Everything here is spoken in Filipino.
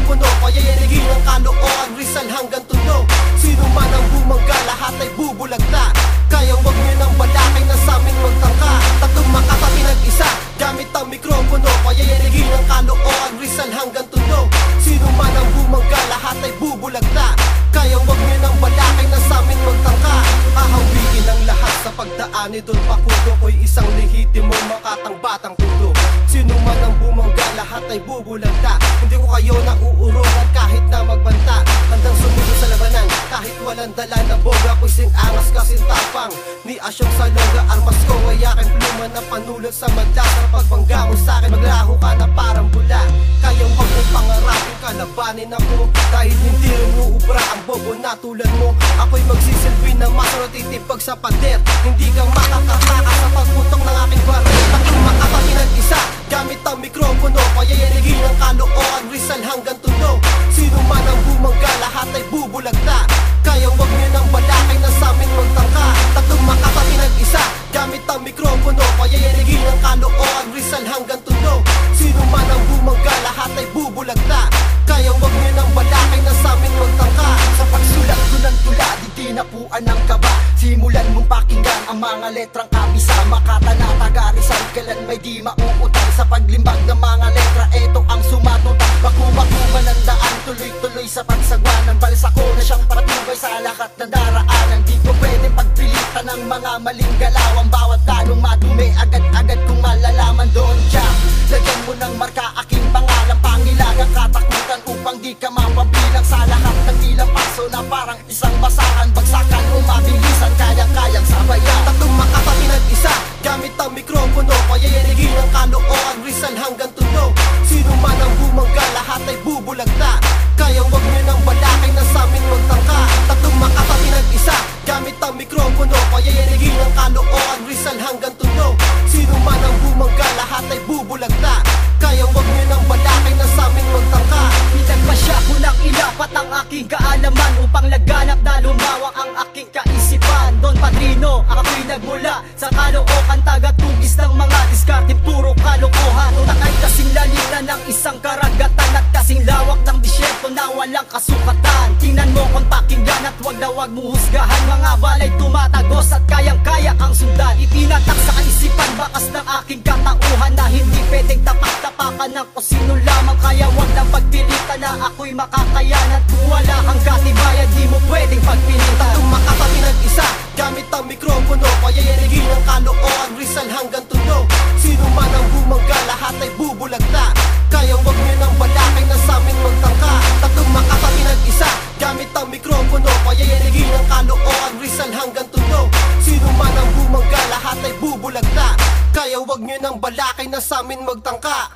mikropono, payayarigin ang kalooan, Rizal hanggang Tondo. Sino man ang bumangga, lahat ay bubulagta. Kaya wag nyo nang balakay na sa'min magtangka. Tatlong makatabi nag-isa, gamit ang mikropono, payayarigin ang kalooan, Rizal hanggang Tondo. Sino man ang bumangga, lahat ay bubulagta. Kaya wag nyo nang balakay na sa'min magtangka. Ahawigin ang lahat sa pagdaan ni Don Pacudo, ko'y isang lehitimong makatang batang tulo. Sino man ang bumangga, lahat ay bubulagta. Hindi ko kayo nauurungan kahit na magbanta. Handang sumunod sa labanan, kahit walang dala na boga. Ko'y sing angas kasing tapang ni Asyong Salonga. Armas ko ay aking pluma na panulot sa madla. Sa pagbangga mo sa'kin, maglaho ka na parang bula. Kaya wag mong pangarapin, kalabanin ako. Dahil hindi rin uubra ang bobo na tulad mo. Ako'y magsisilbi na maso na titipag sa pader. Hindi ka makakataka sa pagputong ng aking baril. Tatlong makatabi nag-isa, gamit ang mikropono, payayarigin ang kalooan, Rizal hanggang Tondo. Sino man ang bumangga, lahat ay bubulagta. Kaya wag nyo nang balakay na sa'min magtangka. Tatlong makatabi nag-isa, gamit ang mikropono, payayarigin ang kalooan, Rizal hanggang Tondo. Sino man ang bumangga, lahat ay bubulagta. Kaya wag nyo nang balakay na sa'min magtangka. Sa pagsulat ko ng tula, di tinapuan ng kaba. Simulan mong pakinggan ang mga letrang kabisa. Makatanataga, Rizal, kailan may di mauutang. Sa paglimbag ng mga letra, eto ang sumatutang. Bakuba-kuba ng daan, tuloy-tuloy sa pagsagwanan. Balsa ko na siyang patubay sa lahat na daraanan. Di ko pwede pagpilitan ng mga maling galaw. Ang bawat tanong madumi, agad-agad kung malalaman doon siya. Lagyan mo ng marka aking pangalan, pangilangang katakutan upang di ka mapabilang sa lahat ng ilang paso na parang isang basahan. Bagsakan o mabilisan, kayang-kayang sabayan. Tatlong makatabi nag-isa, gamit ang mikropono, payayarigin ang kalooan, Rizal hanggang Tondo. Sino man ang bumangga, lahat ay bubulagta. Kaya wag nyo nang balakay na sa'min magtangka. Tatlong makatabi nag-isa, gamit ang mikropono, payayarigin ang kalooan, Rizal hanggang Tondo. Sino man ang bumangga, lahat ay bubulagta. Kaya wag nyo nang balakay na sa'min magtangka. Pinagpasya ko ng ilapat ang aking kaalaman upang laganap na lumawak ang aking kaisipan. Don Padrino, ako'y nagmula sa Caloocan, tagatugis ng mga diskarte, puro kalokohan. Utak ay kasing lalina ng isang karagatan at kasing lawak ng disyerto na walang kasukatan. Tingnan mo kung pakinggan at wag na wag mo husgahan. Mga balay tumatagos at kayang-kaya ang sundan. Itinatak sa kaisipan, bakas ng aking katauhan na hindi pwedeng tapak-tapakan ng kung sino lamang. Kaya wag nang pagpilitan na ako'y makakayanan. Kung wala kang katibayan, di mo pwedeng pagpilitan. Tatlong makatabi nag-isa, gamit ang mikropono, payayarigin ang kalooan, Rizal hanggang Tondo. Sino man ang bumangga, lahat ay bubulagta. Kaya wag nyo nang balakay na sa'min magtangka. Tatlong makatabi nag-isa, gamit ang mikropono, payayarigin ang kalooan, Rizal hanggang Tondo. Sino man ang bumangga, lahat ay bubulagta. Kaya wag nyo nang balakay na sa'min magtangka.